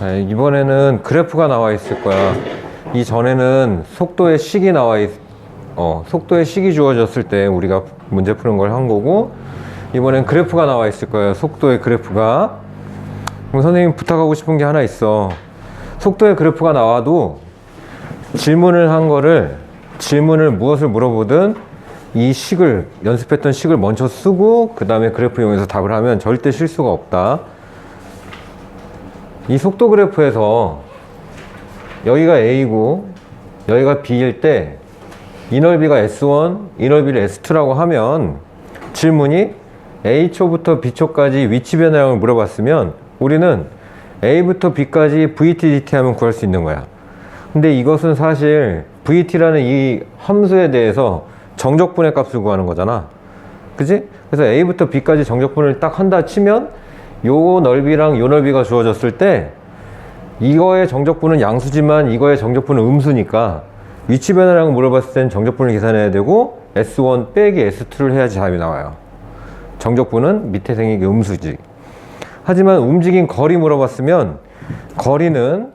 네, 이번에는 그래프가 나와 있을 거야. 이전에는 속도의 식이 속도의 식이 주어졌을 때 우리가 문제 푸는 걸 한 거고, 이번엔 그래프가 나와 있을 거예요. 속도의 그래프가. 그럼 선생님 부탁하고 싶은 게 하나 있어. 속도의 그래프가 나와도 질문을 무엇을 물어보든 이 식을, 연습했던 식을 먼저 쓰고 그 다음에 그래프 이용해서 답을 하면 절대 실수가 없다. 이 속도 그래프에서 여기가 A고 여기가 B일 때 이 넓이가 S1, 이 넓이를 S2라고 하면 질문이 A초부터 B초까지 위치 변화량을 물어봤으면 우리는 A부터 B까지 VT, DT 하면 구할 수 있는 거야. 근데 이것은 사실 VT라는 이 함수에 대해서 정적분의 값을 구하는 거잖아. 그치? 그래서 A부터 B까지 정적분을 딱 한다 치면 요 넓이랑 요 넓이가 주어졌을 때 이거의 정적분은 양수지만 이거의 정적분은 음수니까 위치 변화량을 물어봤을 땐 정적분을 계산해야 되고 S1 빼기 S2를 해야지 답이 나와요. 정적분은 밑에 생긴 게 음수지. 하지만 움직인 거리 물어봤으면 거리는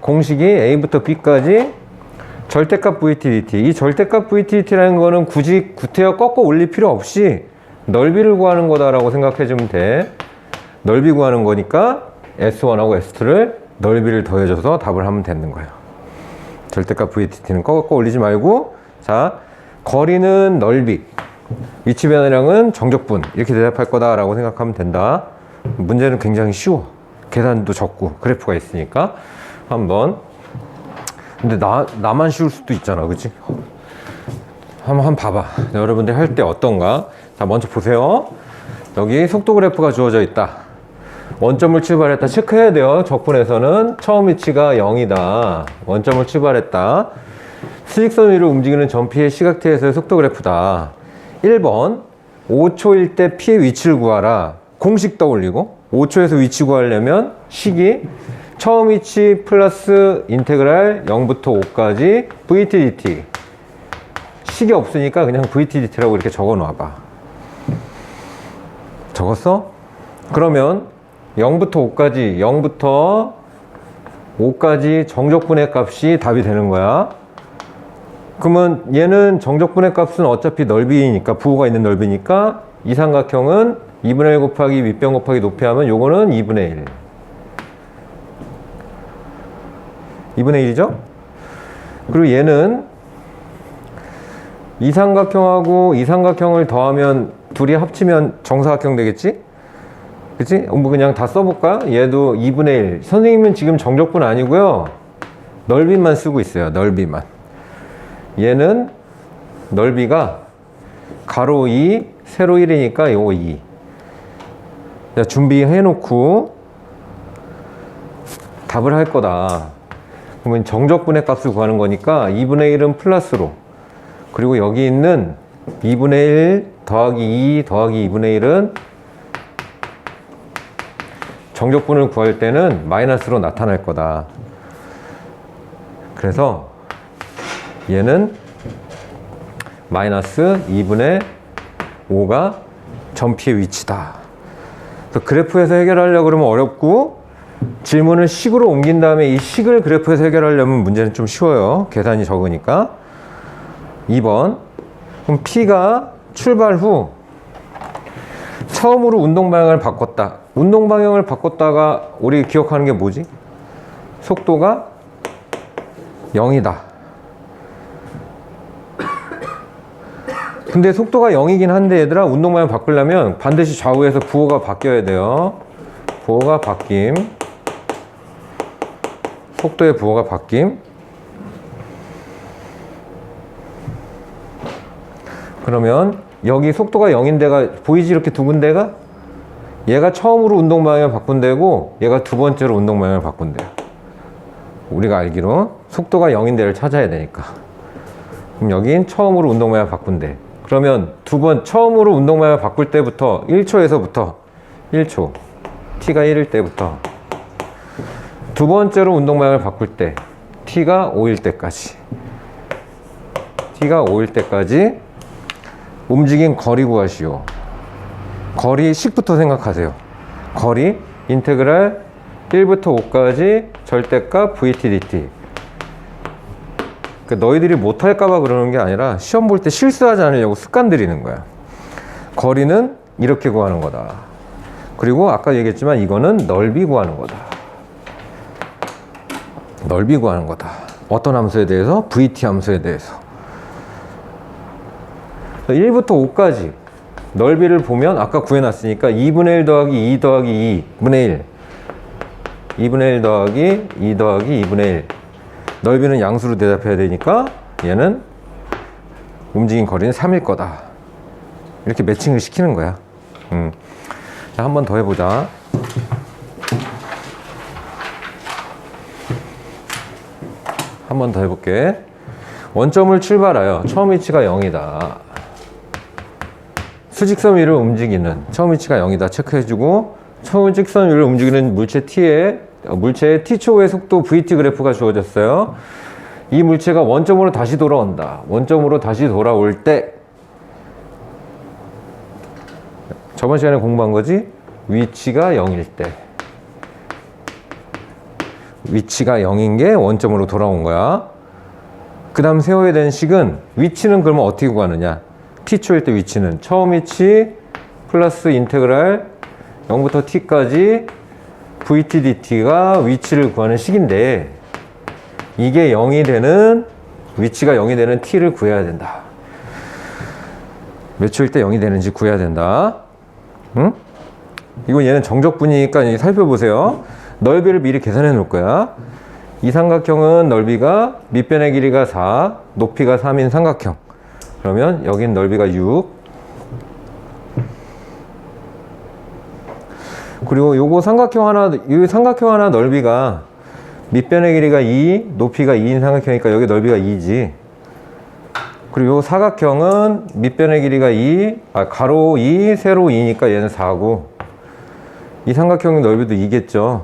공식이 A부터 B까지 절대값 VT, DT. 이 절대값 VT, DT라는 거는 굳이 구태여 꺾어 올릴 필요 없이 넓이를 구하는 거다라고 생각해 주면 돼. 넓이 구하는 거니까 S1하고 S2를 넓이를 더해줘서 답을 하면 되는 거예요. 절대값 VTT는 꺾어 올리지 말고, 자, 거리는 넓이, 위치 변화량은 정적분, 이렇게 대답할 거다라고 생각하면 된다. 문제는 굉장히 쉬워. 계산도 적고 그래프가 있으니까. 한번. 근데 나만 쉬울 수도 있잖아, 그치? 한번 봐봐. 여러분들 할 때 어떤가? 자, 먼저 보세요. 여기 속도 그래프가 주어져 있다. 원점을 출발했다. 체크해야 돼요. 적분에서는 처음 위치가 0이다. 원점을 출발했다. 수직선 위로 움직이는 전피의 시각태에서의 속도 그래프다. 1번 5초일 때 P의 위치를 구하라. 공식 떠올리고 5초에서 위치 구하려면 식이 처음 위치 플러스 인테그랄 0부터 5까지 VT, DT. 식이 없으니까 그냥 VT, DT라고 이렇게 적어 놔봐. 적었어? 그러면 0부터 5까지 정적분의 값이 답이 되는 거야. 그러면 얘는 정적분의 값은 어차피 넓이니까, 부호가 있는 넓이니까 이 삼각형은 2분의 1 곱하기 윗변 곱하기 높이 하면 요거는 2분의 1. 2분의 1이죠? 그리고 얘는 이 삼각형하고 이 삼각형을 더하면 둘이 합치면 정사각형 되겠지? 그치? 뭐 그냥 다 써볼까? 얘도 2분의 1. 선생님은 지금 정적분 아니고요. 넓이만 쓰고 있어요. 넓이만. 얘는 넓이가 가로 2, 세로 1이니까 요거 2. 자, 준비해 놓고 답을 할 거다. 그러면 정적분의 값을 구하는 거니까 2분의 1은 플러스로, 그리고 여기 있는 2분의 1 더하기 2 더하기 2분의 1은 정적분을 구할 때는 마이너스로 나타날 거다. 그래서 얘는 마이너스 2분의 5가 전피의 위치다. 그래서 그래프에서 해결하려고 그러면 어렵고, 질문을 식으로 옮긴 다음에 이 식을 그래프에서 해결하려면 문제는 좀 쉬워요. 계산이 적으니까. 2번. 그럼 P가 출발 후 처음으로 운동 방향을 바꿨다. 운동 방향을 바꿨다가 우리 기억하는 게 뭐지? 속도가 0이다. 근데 속도가 0이긴 한데 얘들아, 운동 방향 바꾸려면 반드시 좌우에서 부호가 바뀌어야 돼요. 부호가 바뀜. 속도의 부호가 바뀜. 그러면 여기 속도가 0인 데가 보이지? 이렇게 두 군데가? 얘가 처음으로 운동 방향을 바꾼 데고 얘가 두 번째로 운동 방향을 바꾼 데야. 우리가 알기로 속도가 0인 데를 찾아야 되니까. 그럼 여긴 처음으로 운동 방향을 바꾼 데. 그러면 처음으로 운동 방향을 바꿀 때부터 1초에서부터 1초, t가 1일 때부터 두 번째로 운동 방향을 바꿀 때 t가 5일 때까지, t가 5일 때까지 움직인 거리 구하시오. 거리 식부터 생각하세요. 거리 인테그랄 1부터 5까지 절대값 VTDT. 그러니까 너희들이 못할까봐 그러는 게 아니라 시험 볼 때 실수하지 않으려고 습관 들이는 거야. 거리는 이렇게 구하는 거다. 그리고 아까 얘기했지만 이거는 넓이 구하는 거다. 넓이 구하는 거다. 어떤 함수에 대해서? VT 함수에 대해서. 1부터 5까지 넓이를 보면 아까 구해놨으니까 2분의 1 더하기 2 더하기 2분의 1 2분의 1 더하기 2 더하기 2분의 1 넓이는 양수로 대답해야 되니까 얘는 움직인 거리는 3일 거다. 이렇게 매칭을 시키는 거야. 자, 한 번 더 해보자. 한 번 더 해볼게. 원점을 출발하여 처음 위치가 0이다. 수직선 위를 움직이는 처음 위치가 0이다 체크해주고, 처음 직선 위를 움직이는 물체의 t초의 속도 vt 그래프가 주어졌어요. 이 물체가 원점으로 다시 돌아온다. 원점으로 다시 돌아올 때 저번 시간에 공부한 거지? 위치가 0일 때, 위치가 0인 게 원점으로 돌아온 거야. 그 다음 세워야 되는 식은, 위치는 그러면 어떻게 구하느냐? t초일 때 위치는 처음 위치 플러스 인테그랄 0부터 t까지 VTDT가 위치를 구하는 식인데, 이게 0이 되는, 위치가 0이 되는 t를 구해야 된다. 몇 초일 때 0이 되는지 구해야 된다. 응? 이건 얘는 정적분이니까 살펴보세요. 넓이를 미리 계산해 놓을 거야. 이 삼각형은 넓이가 밑변의 길이가 4, 높이가 3인 삼각형. 그러면 여긴 넓이가 6. 그리고 요거 삼각형 하나, 이 삼각형 하나 넓이가 밑변의 길이가 2, 높이가 2인 삼각형이니까 여기 넓이가 2지. 그리고 요 사각형은 밑변의 길이가 2, 가로 2, 세로 2니까 얘는 4고, 이 삼각형의 넓이도 2겠죠.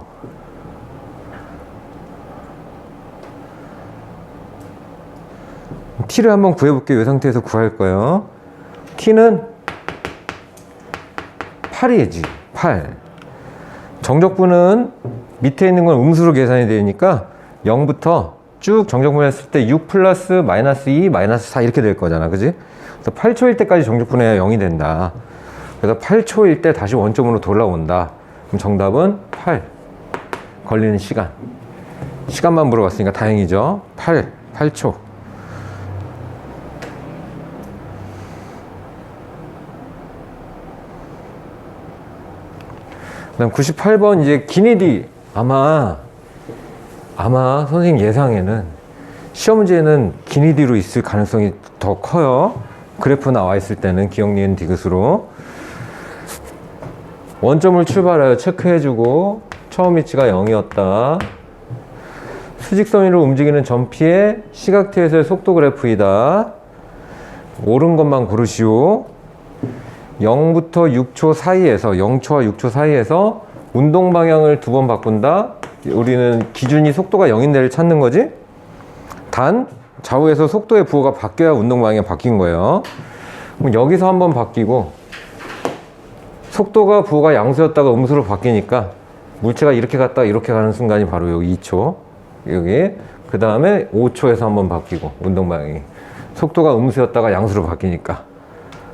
t를 한번 구해볼게요. 이 상태에서 구할 거예요. t는 8이지. 8. 정적분은 밑에 있는 건 음수로 계산이 되니까 0부터 쭉 정적분했을 때 6 플러스 마이너스 2, 마이너스 4 이렇게 될 거잖아. 그지? 그래서 8초일 때까지 정적분해야 0이 된다. 그래서 8초일 때 다시 원점으로 돌아온다. 그럼 정답은 8. 걸리는 시간. 시간만 물어봤으니까 다행이죠. 8초. 그다음 98번 이제 기니디. 아마 선생님 예상에는 시험 문제는 기니디로 있을 가능성이 더 커요. 그래프 나와 있을 때는 기억, 니은, 디귿으로. 원점을 출발하여 체크해주고, 처음 위치가 0이었다. 수직선 위로 움직이는 점피의 시각T에서의 속도 그래프이다. 옳은 것만 고르시오. 0부터 6초 사이에서, 0초와 6초 사이에서 운동 방향을 2번 바꾼다. 우리는 기준이 속도가 0인 데를 찾는 거지. 단 좌우에서 속도의 부호가 바뀌어야 운동 방향이 바뀐 거예요. 그럼 여기서 한번 바뀌고, 속도가 부호가 양수였다가 음수로 바뀌니까 물체가 이렇게 갔다가 이렇게 가는 순간이 바로 여기 2초, 여기. 그 다음에 5초에서 한번 바뀌고, 운동 방향이 속도가 음수였다가 양수로 바뀌니까.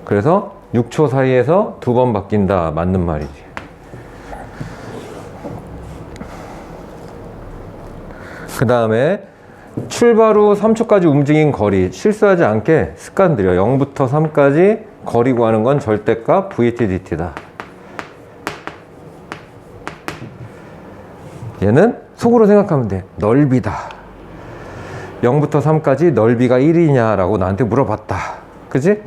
그래서 6초 사이에서 2번 바뀐다. 맞는 말이지. 그 다음에 출발 후 3초까지 움직인 거리, 실수하지 않게 습관 들여. 0부터 3까지 거리 구하는 건 절대값 VTDT다. 얘는 속으로 생각하면 돼. 넓이다. 0부터 3까지 넓이가 1이냐 라고 나한테 물어봤다. 그지?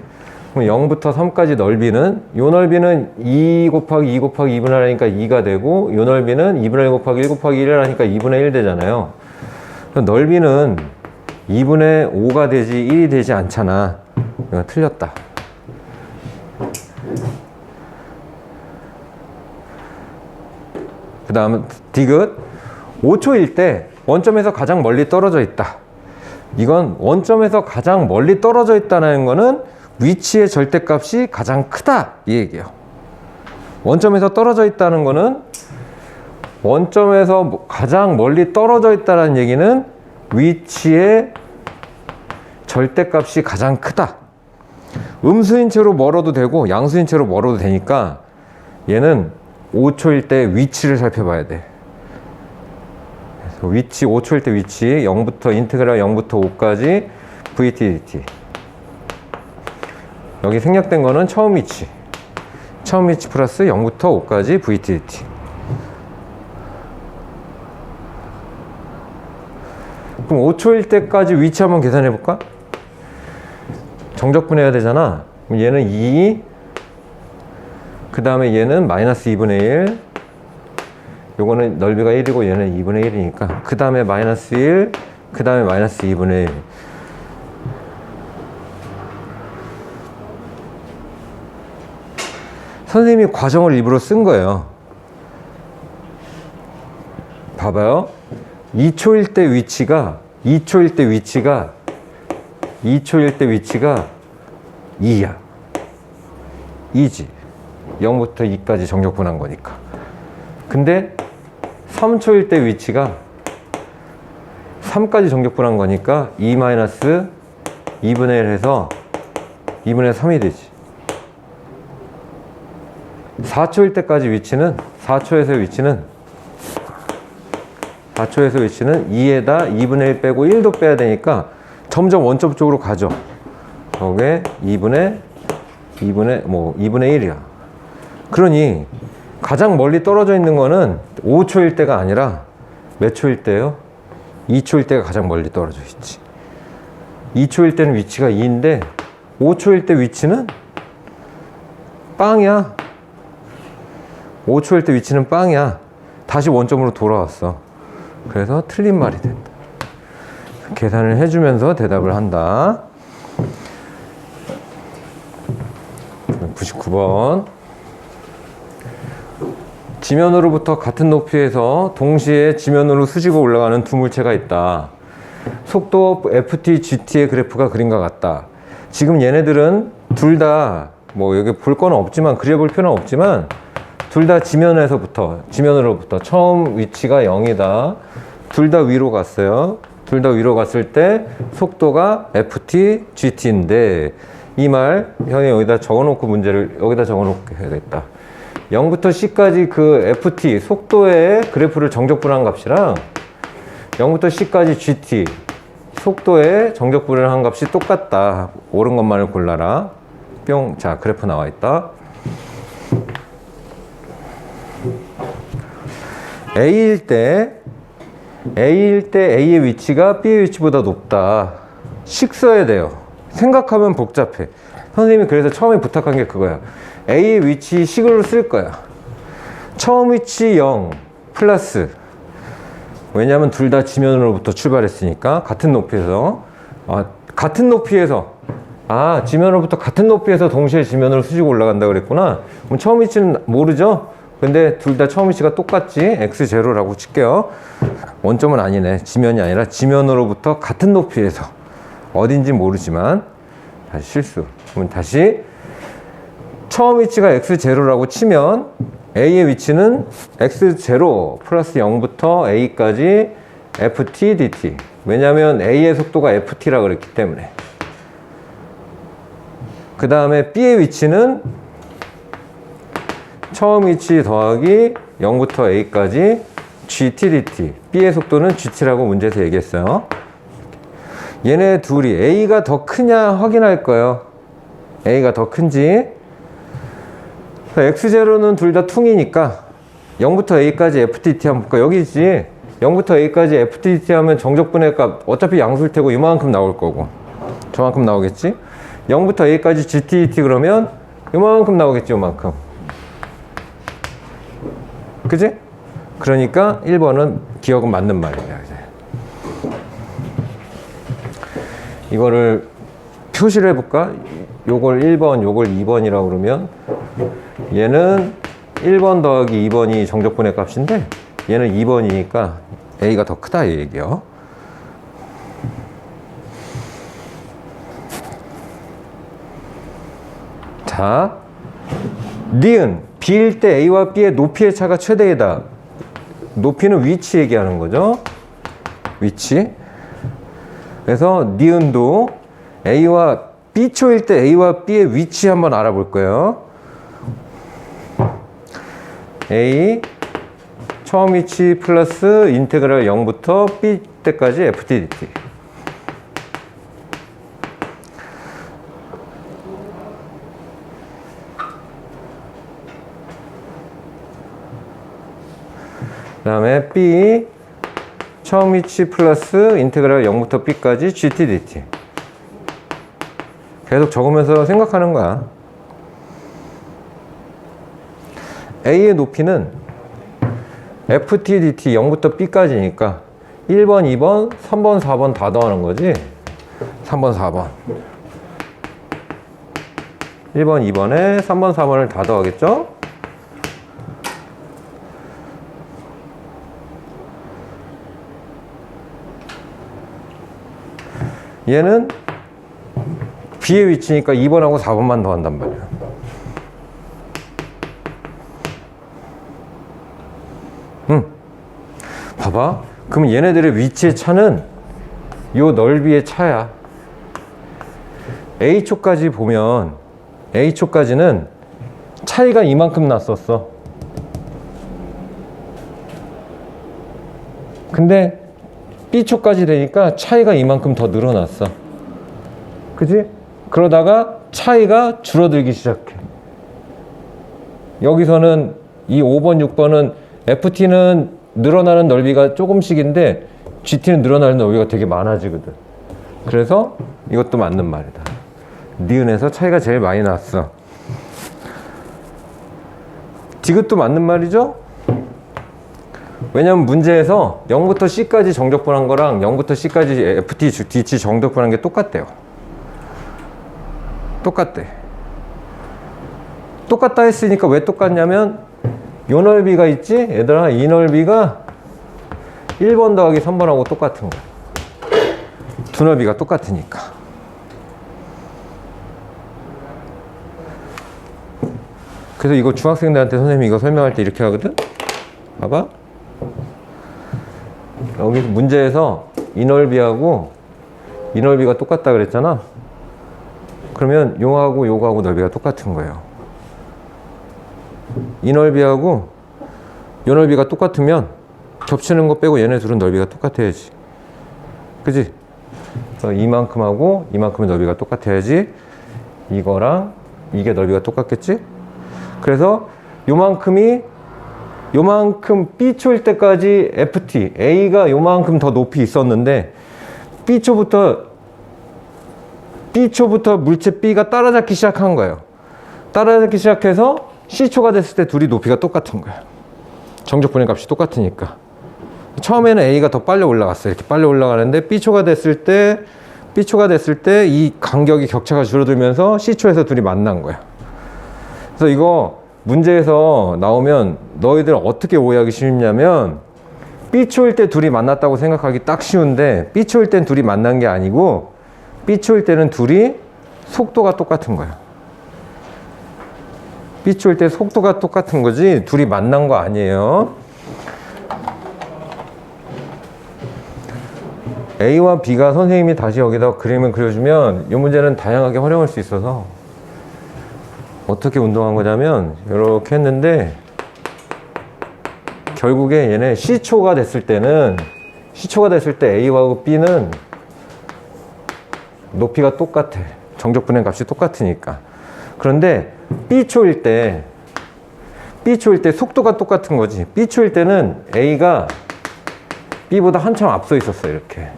그럼 0부터 3까지 넓이는, 요 넓이는 2 곱하기 2 곱하기 2분의 1 하니까 2가 되고, 요 넓이는 2분의 1 곱하기 1 곱하기 1을 하니까 2분의 1 되잖아요. 넓이는 2분의 5가 되지 1이 되지 않잖아. 이거 틀렸다. 그 다음은 디귿. 5초일 때 원점에서 가장 멀리 떨어져 있다. 이건 원점에서 가장 멀리 떨어져 있다는 거는 위치의 절대값이 가장 크다 이 얘기예요. 원점에서 떨어져 있다는 거는 원점에서 가장 멀리 떨어져 있다는 얘기는 위치의 절대값이 가장 크다. 음수인 채로 멀어도 되고 양수인 채로 멀어도 되니까 얘는 5초일 때 위치를 살펴봐야 돼. 그래서 위치, 5초일 때 위치 0부터 인테그랄 0부터 5까지 VTDT. 여기 생략된 거는 처음 위치 플러스 0부터 5까지 VTDT. 그럼 5초일 때까지 위치 한번 계산해 볼까? 정적분해야 되잖아. 그럼 얘는 2, 그 다음에 얘는 마이너스 2분의 1, 요거는 넓이가 1이고 얘는 2분의 1이니까 그 다음에 마이너스 1, 그 다음에 마이너스 2분의 1. 선생님이 과정을 일부러 쓴 거예요. 봐봐요. 2초일 때 위치가 2야. 2지. 0부터 2까지 정적분한 거니까. 근데 3초일 때 위치가 3까지 정적분한 거니까 2 마이너스 2분의 1 해서 2분의 3이 되지. 4초일 때까지 위치는 4초에서 위치는 2에다 2분의 1 빼고 1도 빼야 되니까 점점 원점 쪽으로 가죠. 저게 2분의 1이야. 그러니 가장 멀리 떨어져 있는 거는 5초일 때가 아니라 몇 초일 때요? 2초일 때가 가장 멀리 떨어져 있지. 2초일 때는 위치가 2인데 5초일 때 위치는 빵이야. 5초일 때 위치는 빵이야. 다시 원점으로 돌아왔어. 그래서 틀린 말이 된다. 계산을 해주면서 대답을 한다. 99번. 지면으로부터 같은 높이에서 동시에 지면으로 수직으로 올라가는 두 물체가 있다. 속도 ft, gt의 그래프가 그림과 같다. 지금 얘네들은 둘 다 뭐 여기 볼 거는 없지만 그려볼 필요는 없지만 둘 다 지면으로부터 처음 위치가 0이다. 둘 다 위로 갔어요. 둘 다 위로 갔을 때 속도가 ft, gt인데 이 말 형이 여기다 적어놓고 문제를 여기다 적어놓게 해야겠다. 0부터 c까지 그 ft 속도의 그래프를 정적분한 값이랑 0부터 c까지 gt 속도의 정적분을 값이 똑같다. 옳은 것만을 골라라. 뿅. 자, 그래프 나와 있다. A일 때 A의 위치가 B의 위치보다 높다. 식 써야 돼요. 생각하면 복잡해. 선생님이 그래서 처음에 부탁한 게 그거야. A의 위치 식으로 쓸 거야. 처음 위치 0 플러스, 왜냐하면 둘 다 지면으로부터 출발했으니까 같은 높이에서 지면으로부터 같은 높이에서 동시에 지면으로 수직 올라간다 그랬구나. 그럼 처음 위치는 모르죠? 근데 둘 다 처음 위치가 똑같지. x0라고 칠게요. 원점은 아니네. 지면이 아니라 지면으로부터 같은 높이에서 어딘지 모르지만 다시 실수. 그러면 다시 처음 위치가 x0라고 치면 A의 위치는 x0 플러스 0부터 A까지 ft dt. 왜냐하면 A의 속도가 ft라 그랬기 때문에. 그 다음에 B의 위치는 처음 위치 더하기 0부터 A까지 gt dt. B의 속도는 gt라고 문제에서 얘기했어요. 얘네 둘이 A가 더 크냐 확인할 거예요. A가 더 큰지. x0는 둘 다 퉁이니까 0부터 A까지 FTT 한번 볼까? 여기지. 0부터 A까지 FTT 하면 정적분의 값 어차피 양수일 테고 이만큼 나올 거고 저만큼 나오겠지? 0부터 A까지 GTT 그러면 이만큼 나오겠지. 이만큼. 그지? 그러니까 1번은 기억은 맞는 말이야. 이거를 표시를 해볼까? 요걸 1번, 요걸 2번이라고 그러면 얘는 1번 더하기 2번이 정적분의 값인데 얘는 2번이니까 A가 더 크다 이 얘기요. 자, 니은 B일 때 A와 B의 높이의 차가 최대이다. 높이는 위치 얘기하는 거죠. 위치. 그래서 니은도 A와 B초일 때 A와 B의 위치 한번 알아볼 거예요. A 처음 위치 플러스 인테그랄 0부터 B 때까지 FT dt. 그 다음에 B 처음 위치 플러스 인테그랄 0부터 B까지 GT dt. 계속 적으면서 생각하는 거야. A의 높이는 FT dt 0부터 B까지니까 1번, 2번, 3번, 4번 다 더하는 거지. 3번, 4번. 1번, 2번에 3번, 4번을 다 더하겠죠? 얘는 B의 위치니까 2번하고 4번만 더한단 말이야. 봐봐. 그럼 얘네들의 위치의 차는 요 넓이의 차야. A초까지 보면 A초까지는 차이가 이만큼 났었어. 근데 B초까지 되니까 차이가 이만큼 더 늘어났어. 그지? 그러다가 차이가 줄어들기 시작해. 여기서는 이 5번, 6번은 FT는 늘어나는 넓이가 조금씩인데 GT는 늘어나는 넓이가 되게 많아지거든. 그래서 이것도 맞는 말이다. 니은에서 차이가 제일 많이 났어. 디귿도 맞는 말이죠? 왜냐면 문제에서 0부터 C까지 정적분한 거랑 0부터 C까지 FT, DT 정적분한 게 똑같대요. 똑같대. 똑같다 했으니까 왜 똑같냐면 요 넓이가 있지? 얘들아, 이 넓이가 1번 더하기 3번하고 똑같은 거야. 두 넓이가 똑같으니까. 그래서 이거 중학생들한테 선생님이 이거 설명할 때 이렇게 하거든? 봐봐. 여기 문제에서 이 넓이하고 이 넓이가 똑같다 그랬잖아. 그러면 요하고 요거하고 넓이가 똑같은 거예요. 이 넓이하고 요 넓이가 똑같으면 겹치는 거 빼고 얘네 둘은 넓이가 똑같아야지. 그지? 이만큼하고 이만큼의 넓이가 똑같아야지 이거랑 이게 넓이가 똑같겠지? 그래서 요만큼 B초일 때까지 FT, A가 요만큼 더 높이 있었는데 B초부터 물체 B가 따라잡기 시작한 거예요. 따라잡기 시작해서 C초가 됐을 때 둘이 높이가 똑같은 거야. 정적분의 값이 똑같으니까. 처음에는 A가 더 빨리 올라갔어요. 이렇게 빨리 올라가는데 B초가 됐을 때 이 간격이 격차가 줄어들면서 C초에서 둘이 만난 거야. 그래서 이거 문제에서 나오면 너희들 어떻게 오해하기 쉽냐면 B초일 때 둘이 만났다고 생각하기 딱 쉬운데 B초일 땐 둘이 만난 게 아니고 B초일 때는 둘이 속도가 똑같은 거야. B초일 때 속도가 똑같은 거지 둘이 만난 거 아니에요. A와 B가 선생님이 다시 여기다 그림을 그려주면 이 문제는 다양하게 활용할 수 있어서 어떻게 운동한 거냐면 이렇게 했는데 결국에 얘네 C초가 됐을 때 A와 B는 높이가 똑같아. 정적분의 값이 똑같으니까. 그런데 B초일 때 속도가 똑같은 거지. B초일 때는 A가 B보다 한참 앞서 있었어. 이렇게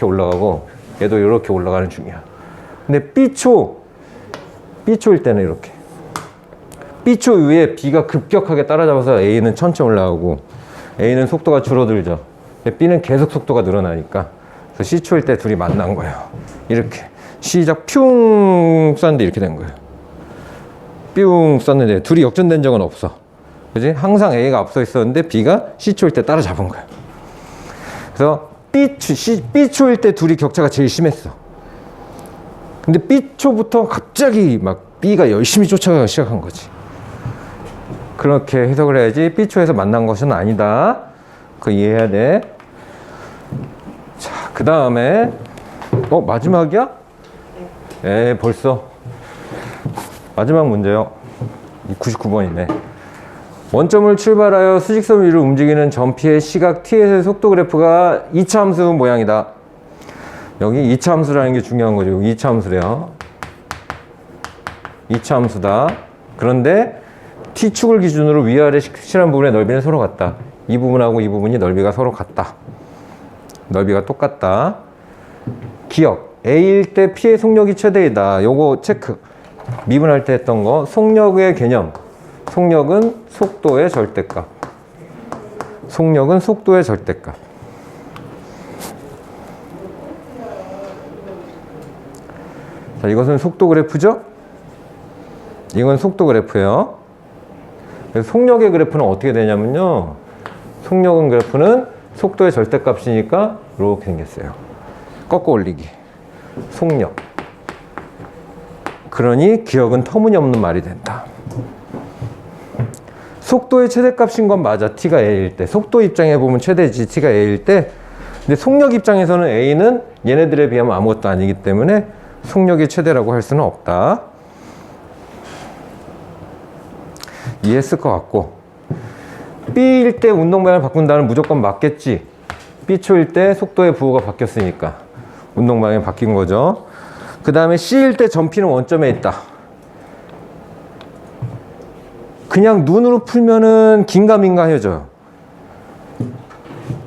올라가고 얘도 이렇게 올라가는 중이야. 근데 B초일 때는 이렇게 B초 위에 B가 급격하게 따라잡아서 A는 천천히 올라가고 A는 속도가 줄어들죠. B는 계속 속도가 늘어나니까. 그래서 C초일 때 둘이 만난 거예요. 이렇게 시작 퓨웅 쐈는데 이렇게 된 거예요. 뿅 쐈는데 둘이 역전된 적은 없어. 그지? 항상 A가 앞서 있었는데 B가 C초일 때 따라잡은 거야. 그래서 B초일 때 둘이 격차가 제일 심했어. 근데 B초부터 갑자기 막 B가 열심히 쫓아가기 시작한 거지. 그렇게 해석을 해야지 B초에서 만난 것은 아니다. 그거 이해해야 돼. 자, 그 다음에 마지막이야? 벌써 마지막 문제요. 99번이네. 원점을 출발하여 수직선 위를 움직이는 점피의 시각 t에서의 속도 그래프가 2차 함수 모양이다. 여기 2차 함수라는 게 중요한 거죠. 2차 함수래요. 2차 함수다. 그런데 t축을 기준으로 위아래 실한 부분의 넓이는 서로 같다. 이 부분하고 이 부분이 넓이가 서로 같다. 넓이가 똑같다. 기억. A일 때 P의 속력이 최대이다. 요거 체크. 미분할 때 했던 거. 속력의 개념. 속력은 속도의 절대값. 속력은 속도의 절대값. 자, 이것은 속도 그래프죠? 이건 속도 그래프예요. 그래서 속력의 그래프는 어떻게 되냐면요. 속력은 그래프는 속도의 절대값이니까 이렇게 생겼어요. 꺾어 올리기. 속력. 그러니 기억은 터무니없는 말이 된다. 속도의 최대값인 건 맞아. t가 a일 때. 속도 입장에 보면 최대지. t가 a일 때. 근데 속력 입장에서는 a는 얘네들에 비하면 아무것도 아니기 때문에 속력이 최대라고 할 수는 없다. 이해했을 것 같고. B일 때 운동 방향을 바꾼다는 무조건 맞겠지. B초일 때 속도의 부호가 바뀌었으니까 운동 방향이 바뀐 거죠. 그 다음에 C일 때 점피는 원점에 있다. 그냥 눈으로 풀면은 긴가민가 해져요.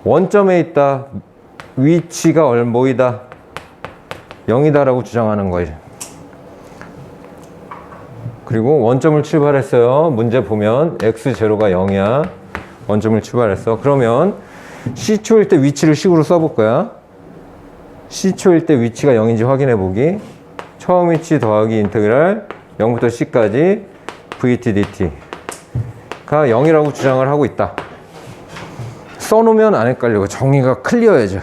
원점에 있다. 위치가 뭐이다? 0이다라고 주장하는 거예요. 그리고 원점을 출발했어요. 문제 보면 x0가 0이야. 원점을 출발했어. 그러면 C초일 때 위치를 식으로 써볼 거야. C초일 때 위치가 0인지 확인해 보기. 처음 위치 더하기 인테그랄 0부터 C까지 VT DT가 0이라고 주장을 하고 있다. 써놓으면 안 헷갈리고 정의가 클리어해져.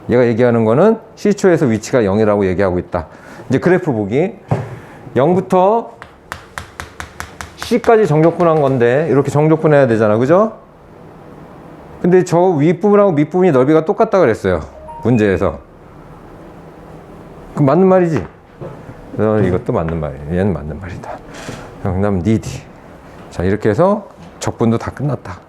얘가 얘기하는 거는 C초에서 위치가 0이라고 얘기하고 있다. 이제 그래프 보기. 0부터 C까지 정적분한 건데 이렇게 정적분해야 되잖아. 그죠? 근데 저 윗부분하고 밑부분이 넓이가 똑같다 그랬어요. 문제에서. 그럼 맞는 말이지? 그래서 이것도 맞는 말이에요. 얘는 맞는 말이다. 정답 니디. 자, 이렇게 해서 적분도 다 끝났다.